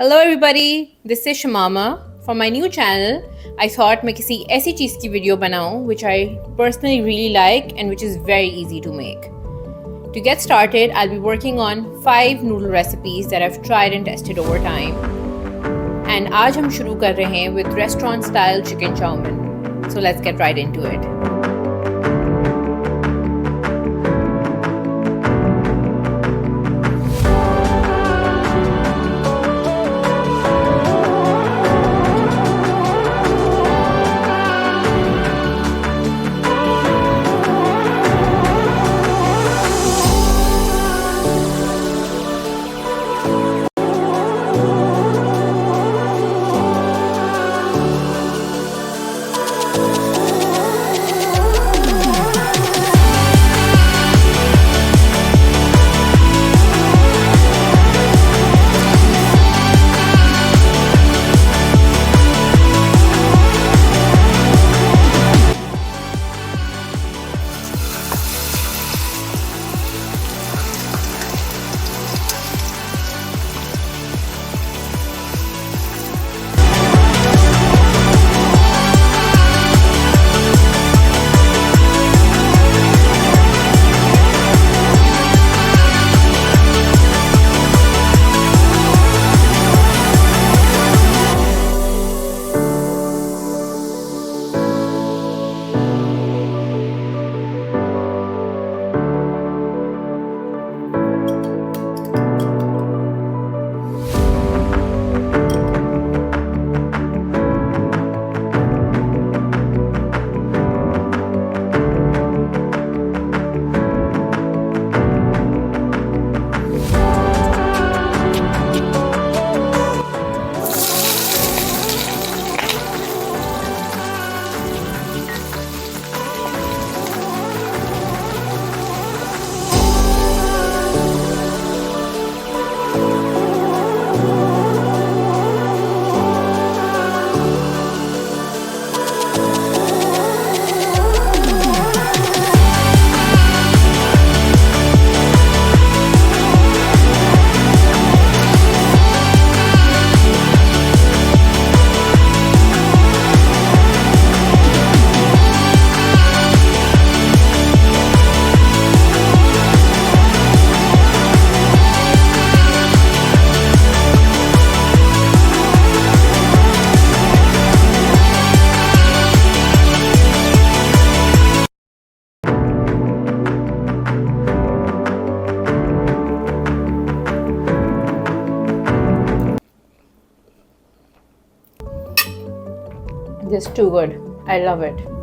Hello everybody, this is Shamama for my new channel. I thought मैं किसी ऐसी चीज़ की वीडियो बनाऊं which I personally really like and which is very easy to make. To get started, I'll be working on 5 noodle recipes that I've tried and tested over time. And आज हम शुरू कर रहे हैं with restaurant style chicken chow mein. So let's get right into it. Just too good. I love it.